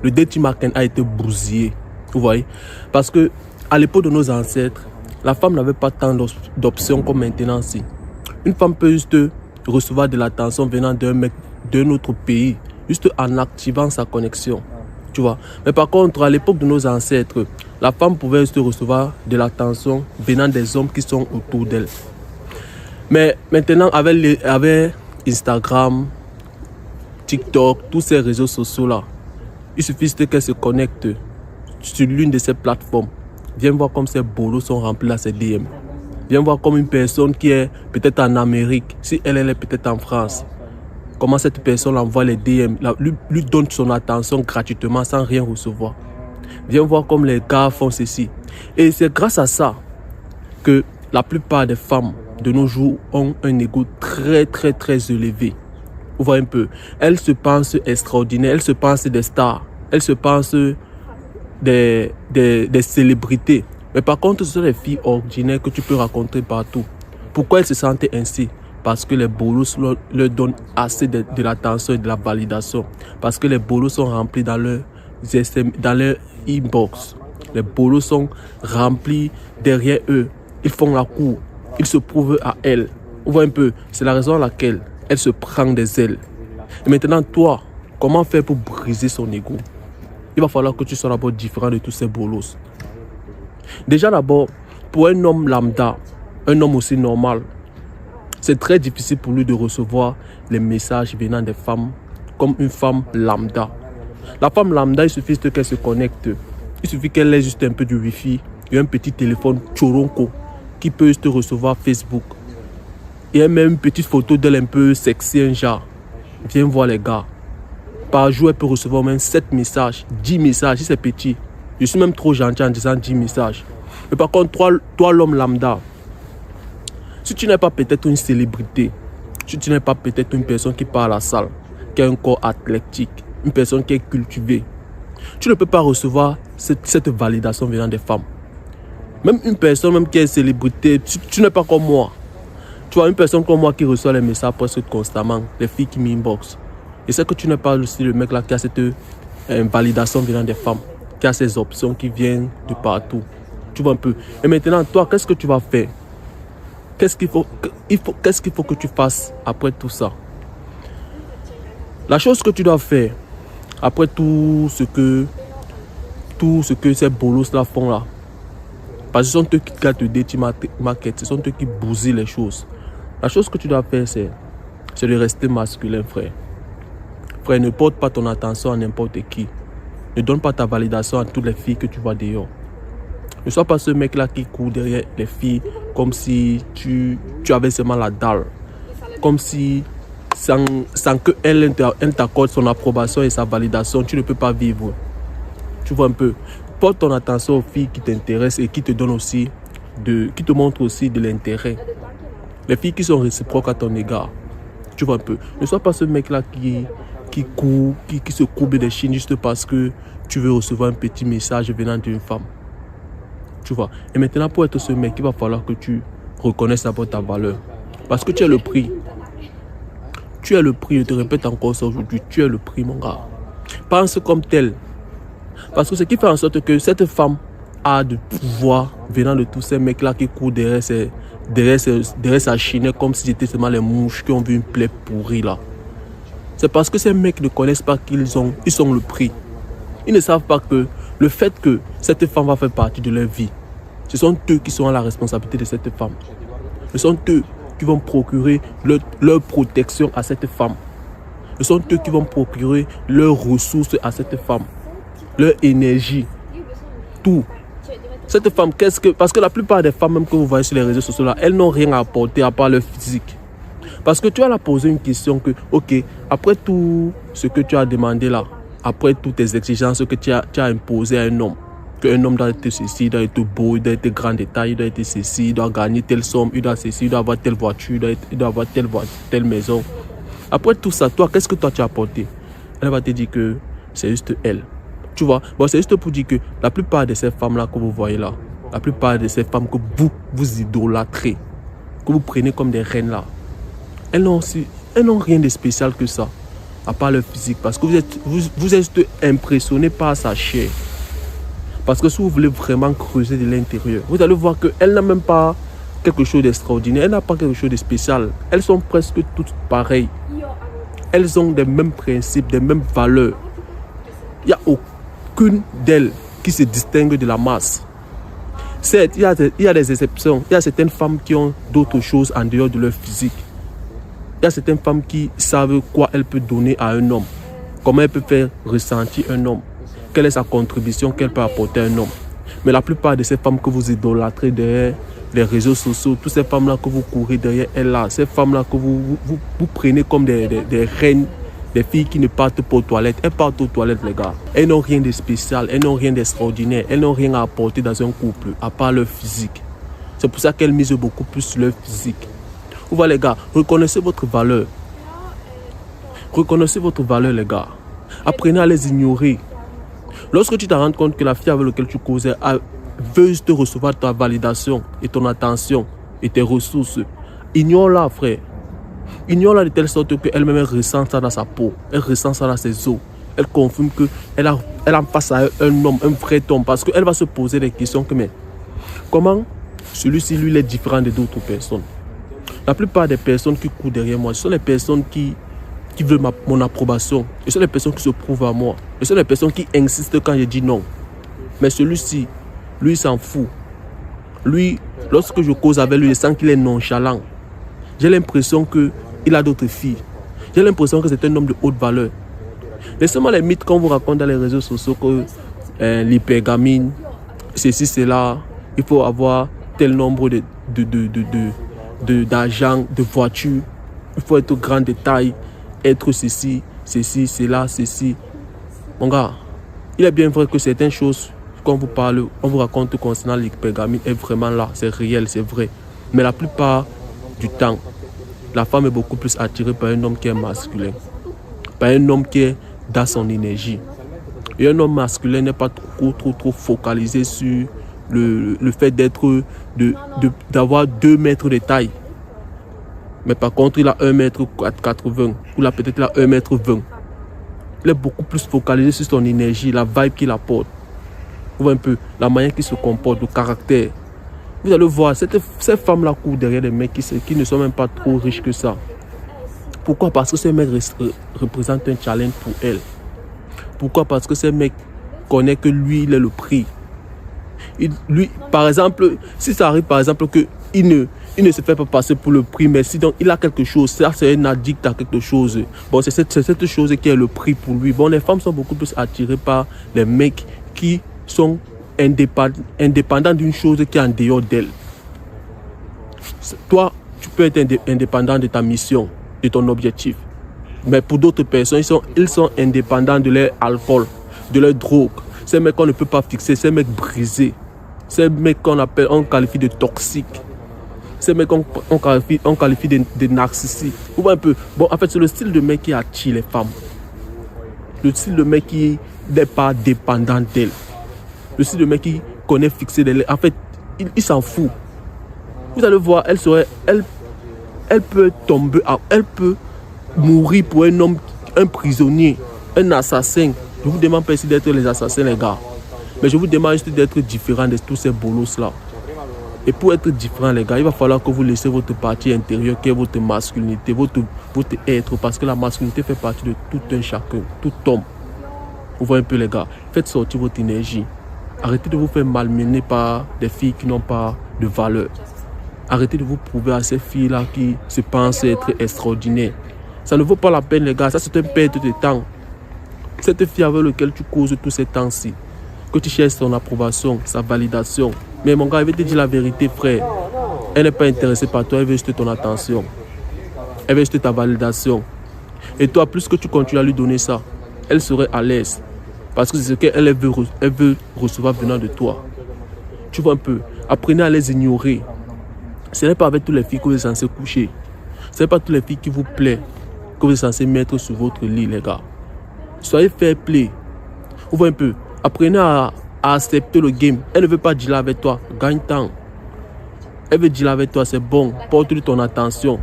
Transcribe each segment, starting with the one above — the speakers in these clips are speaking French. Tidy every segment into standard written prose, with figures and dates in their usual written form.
Le dating market a été bousillé. Vous voyez? Parce que à l'époque de nos ancêtres, la femme n'avait pas tant d'options comme maintenant. Si. Une femme peut juste recevoir de l'attention venant d'un mec d'un autre pays, juste en activant sa connexion. Tu vois? Mais par contre, à l'époque de nos ancêtres, la femme pouvait juste recevoir de l'attention venant des hommes qui sont autour d'elle. Mais maintenant, avec Instagram, TikTok, tous ces réseaux sociaux-là, il suffit juste qu'elle se connecte sur l'une de ces plateformes. Viens voir comme ces bolos sont remplis à ses DM. Viens voir comme une personne qui est peut-être en Amérique, si elle est peut-être en France. Comment cette personne envoie les DM, lui donne son attention gratuitement sans rien recevoir. Viens voir comme les gars font ceci. Et c'est grâce à ça que la plupart des femmes de nos jours ont un ego très élevé. Vous voyez un peu. Elles se pensent extraordinaires, elles se pensent des stars, elles se pensent des célébrités. Mais par contre, ce sont les filles ordinaires que tu peux rencontrer partout. Pourquoi elles se sentent ainsi? Parce que les bolos leur donnent assez de l'attention et de la validation. Parce que les bolos sont remplis dans leur inbox. Les bolos sont remplis derrière eux. Ils font la cour. Ils se prouvent à elles. Vous voyez un peu. C'est la raison à laquelle elle se prend des ailes. Et maintenant, toi, comment faire pour briser son ego? Il va falloir que tu sois d'abord différent de tous ces bolos. Déjà d'abord, pour un homme lambda, un homme aussi normal, c'est très difficile pour lui de recevoir les messages venant des femmes comme une femme lambda. La femme lambda, il suffit qu'elle se connecte. Il suffit qu'elle ait juste un peu de wifi et un petit téléphone choronko qui peut juste recevoir Facebook. Et même une petite photo d'elle un peu sexy, un genre. Viens voir les gars. Par jour, elle peut recevoir même 7 messages, 10 messages si c'est petit. Je suis même trop gentil en disant 10 messages. Mais par contre, toi l'homme lambda, si tu n'es pas peut-être une célébrité, si tu n'es pas peut-être une personne qui part à la salle, qui a un corps athlétique, une personne qui est cultivée, tu ne peux pas recevoir cette validation venant des femmes. Même une personne même qui est célébrité, tu n'es pas comme moi. Tu vois, une personne comme moi qui reçoit les messages presque constamment, les filles qui m'inboxent. Et c'est que tu n'es pas aussi le mec là qui a cette validation venant des femmes, qui a ces options qui viennent de partout. Tu vois un peu. Et maintenant, toi, qu'est-ce que tu vas faire? Qu'est-ce qu'il faut que tu fasses après tout ça? La chose que tu dois faire, après tout ce que ces bolos là font là, parce que ce sont eux qui gâtent le dating market, ce sont eux qui bousillent les choses. La chose que tu dois faire, c'est de rester masculin, frère. Frère, ne porte pas ton attention à n'importe qui. Ne donne pas ta validation à toutes les filles que tu vois dehors. Ne sois pas ce mec-là qui court derrière les filles comme si tu avais seulement la dalle. Comme si, sans qu'elle t'accorde son approbation et sa validation, tu ne peux pas vivre. Tu vois un peu. Porte ton attention aux filles qui t'intéressent et qui te donnent aussi, qui te montrent aussi de l'intérêt. Les filles qui sont réciproques à ton égard. Tu vois un peu. Ne sois pas ce mec-là qui court, qui se courbe des chines juste parce que tu veux recevoir un petit message venant d'une femme. Tu vois. Et maintenant, pour être ce mec, il va falloir que tu reconnaisses d'abord ta valeur. Parce que tu es le prix. Tu es le prix. Je te répète encore ça aujourd'hui. Tu es le prix, mon gars. Pense comme tel. Parce que ce qui fait en sorte que cette femme a de pouvoir venant de tous ces mecs-là qui courent derrière sa chinette comme si c'était seulement les mouches qui ont vu une plaie pourrie là. C'est parce que ces mecs ne connaissent pas ils sont le prix. Ils ne savent pas que le fait que cette femme va faire partie de leur vie, ce sont eux qui sont à la responsabilité de cette femme. Ce sont eux qui vont procurer leur protection à cette femme. Ce sont eux qui vont procurer leurs ressources à cette femme. Leur énergie. Tout. Cette femme, parce que la plupart des femmes même que vous voyez sur les réseaux sociaux là, elles n'ont rien à apporter à part leur physique. Parce que tu vas leur poser une question que, ok, après tout ce que tu as demandé là, après toutes tes exigences que tu as imposées à un homme, qu'un homme doit être ceci, il doit être beau, il doit être grand détail, il doit être ceci, il doit gagner telle somme, il doit ceci, il doit avoir telle voiture, il doit avoir telle maison. Après tout ça, toi, qu'est-ce que toi tu as apporté? Elle va te dire que c'est juste elle. Tu vois, bon, c'est juste pour dire que la plupart de ces femmes-là que vous voyez là, la plupart de ces femmes que vous idolâtrez, que vous prenez comme des reines là, elles n'ont rien de spécial que ça. à part leur physique. Parce que vous êtes impressionné par sa chair. Parce que si vous voulez vraiment creuser de l'intérieur, vous allez voir qu'elle n'a même pas quelque chose d'extraordinaire. Elle n'a pas quelque chose de spécial. Elles sont presque toutes pareilles. Elles ont les mêmes principes, les mêmes valeurs. Il n'y a aucune d'elles qui se distingue de la masse. Certes, il y a des exceptions. Il y a certaines femmes qui ont d'autres choses en dehors de leur physique. Il y a certaines femmes qui savent quoi elles peuvent donner à un homme. Comment elles peuvent faire ressentir un homme. Quelle est sa contribution qu'elle peut apporter à un homme. Mais la plupart de ces femmes que vous idolâtrez derrière les réseaux sociaux, toutes ces femmes-là que vous courez derrière elles là, ces femmes-là que vous prenez comme des reines, des filles qui ne partent pas aux toilettes. Elles partent aux toilettes, les gars. Elles n'ont rien de spécial, elles n'ont rien d'extraordinaire, elles n'ont rien à apporter dans un couple, à part leur physique. C'est pour ça qu'elles misent beaucoup plus sur leur physique. Vous voyez, les gars, reconnaissez votre valeur. Reconnaissez votre valeur, les gars. Apprenez à les ignorer. Lorsque tu te rends compte que la fille avec laquelle tu causais veut te recevoir ta validation et ton attention et tes ressources, ignore-la, frère. Ignore-la de telle sorte qu'elle-même ressent ça dans sa peau. Elle ressent ça dans ses os. Elle confirme qu'elle a en face à un homme, un vrai homme. Parce qu'elle va se poser des questions que, mais comment celui-ci, lui, est différent de d'autres personnes. La plupart des personnes qui courent derrière moi, ce sont les personnes qui veulent mon approbation. Ce sont les personnes qui se prouvent à moi. Ce sont les personnes qui insistent quand je dis non. Mais celui-ci, lui, s'en fout. Lui, lorsque je cause avec lui, je sens qu'il est nonchalant. J'ai l'impression qu'il a d'autres filles. J'ai l'impression que c'est un homme de haute valeur. Laissez-moi les mythes qu'on vous raconte dans les réseaux sociaux que l'hypergamine, ceci, cela, il faut avoir tel nombre d'argent, de voitures, il faut être grand de taille, être ceci, cela, ceci. Mon gars, il est bien vrai que certaines choses qu'on vous parle, on vous raconte concernant l'hypergamie est vraiment là, c'est réel, c'est vrai. Mais la plupart du temps, la femme est beaucoup plus attirée par un homme qui est masculin, par un homme qui est dans son énergie. Et un homme masculin n'est pas trop focalisé sur le fait d'avoir 2 mètres de taille. Mais par contre, il a 1,80 m ou là peut-être il a 1,20 m. Il est beaucoup plus focalisé sur son énergie, la vibe qu'il apporte. Vous voyez un peu la manière qu'il se comporte, le caractère. Vous allez voir, ces femmes-là courent derrière des mecs qui ne sont même pas trop riches que ça. Pourquoi? Parce que ces mecs représentent un challenge pour elles. Pourquoi? Parce que ces mecs connaissent que lui, il est le prix. Lui, par exemple, si ça arrive par exemple qu'il ne se fait pas passer pour le prix, mais si donc il a quelque chose, ça c'est un addict à quelque chose. Bon, c'est cette chose qui est le prix pour lui. Bon, les femmes sont beaucoup plus attirées par les mecs qui sont indépendants d'une chose qui est en dehors d'elle. Toi, tu peux être indépendant de ta mission, de ton objectif. Mais pour d'autres personnes, ils sont indépendants de leur alcool, de leur drogue. Ces mecs qu'on ne peut pas fixer, ces mecs brisés. Ces mecs on qualifie de toxiques. Ces mecs on qualifie de narcissiques. Vous voyez un peu. Bon, en fait, c'est le style de mec qui attire les femmes. Le style de mec qui n'est pas dépendant d'elle. Le style de mec qui connaît fixer des... En fait, il s'en fout. Vous allez voir, elle peut tomber, elle peut mourir pour un homme, un prisonnier, un assassin. Je vous demande pas ici d'être les assassins, les gars. Mais je vous demande juste d'être différent de tous ces bolos-là. Et pour être différent, les gars, il va falloir que vous laissez votre partie intérieure, qui est votre masculinité, votre être. Parce que la masculinité fait partie de tout un chacun, tout homme. Vous voyez un peu, les gars. Faites sortir votre énergie. Arrêtez de vous faire malmener par des filles qui n'ont pas de valeur. Arrêtez de vous prouver à ces filles-là qui se pensent être extraordinaires. Ça ne vaut pas la peine, les gars. Ça, c'est une perte de temps. Cette fille avec laquelle tu causes tous ces temps-ci, que tu cherches son approbation, sa validation. Mais mon gars, elle veut te dire la vérité, frère. Elle n'est pas intéressée par toi, elle veut juste ton attention. Elle veut juste ta validation. Et toi, plus que tu continues à lui donner ça, elle serait à l'aise. Parce que c'est ce qu'elle veut recevoir venant de toi. Tu vois un peu. Apprenez à les ignorer. Ce n'est pas avec toutes les filles que vous êtes censé coucher. Ce n'est pas toutes les filles qui vous plaisent que vous êtes censé mettre sur votre lit, les gars. Soyez fair play. Vous voyez un peu. Apprenez à accepter le game. Elle ne veut pas dealer avec toi. Gagne temps. Elle veut dealer avec toi, c'est bon. Porte-lui ton attention.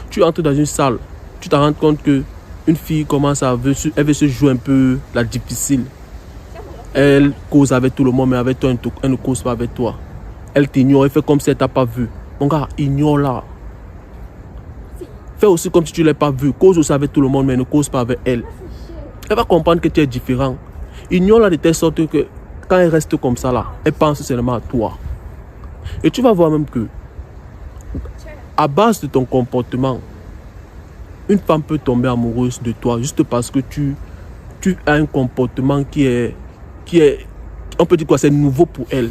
Tu entres dans une salle. Tu te rends compte que Une fille commence elle veut se jouer un peu la difficile. Elle cause avec tout le monde, mais avec toi, elle ne cause pas avec toi. Elle t'ignore, elle fait comme si elle t'a pas vu. Mon gars, ignore-la. Fais aussi comme si tu ne l'as pas vu. Cause aussi avec tout le monde, mais ne cause pas avec elle. Elle va comprendre que tu es différent. Ignore-la de telle sorte que quand elle reste comme ça là, elle pense seulement à toi. Et tu vas voir même que à base de ton comportement, une femme peut tomber amoureuse de toi juste parce que tu as un comportement qui est, on peut dire quoi, c'est nouveau pour elle.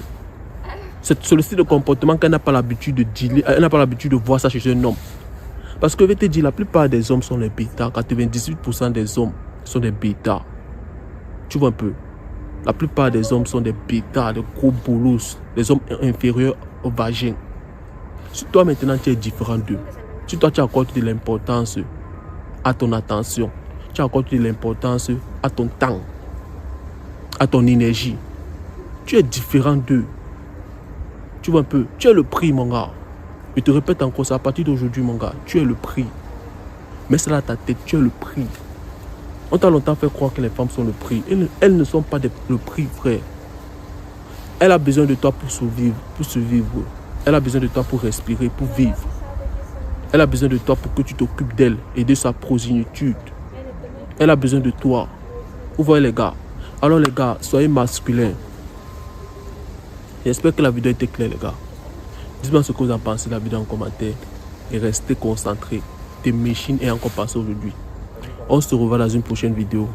C'est le style de comportement qu'elle n'a pas l'habitude de dealer, elle n'a pas l'habitude de voir ça chez un homme. Parce que je vais te dire, la plupart des hommes sont des bêtas. 98% des hommes sont des bêtas. Tu vois un peu. La plupart des hommes sont des bêtas, des gros bolos, des hommes inférieurs au vagin. Si toi maintenant tu es différent d'eux, si toi tu accordes de l'importance à ton attention, tu accordes de l'importance à ton temps, à ton énergie, tu es différent d'eux. Tu vois un peu, tu es le prix mon gars. Je te répète encore ça, à partir d'aujourd'hui mon gars, tu es le prix. Mets cela à ta tête, tu es le prix. On t'a longtemps fait croire que les femmes sont le prix. Elles ne sont pas le prix, frère. Elle a besoin de toi pour survivre. Elle a besoin de toi pour respirer, pour vivre. Elle a besoin de toi pour que tu t'occupes d'elle et de sa progéniture. Elle a besoin de toi. Vous voyez les gars? Alors les gars, soyez masculins. J'espère que la vidéo était claire les gars. Dites-moi ce que vous en pensez de la vidéo en commentaire. Et restez concentrés. Tes machines est encore passé aujourd'hui. On se revoit dans une prochaine vidéo.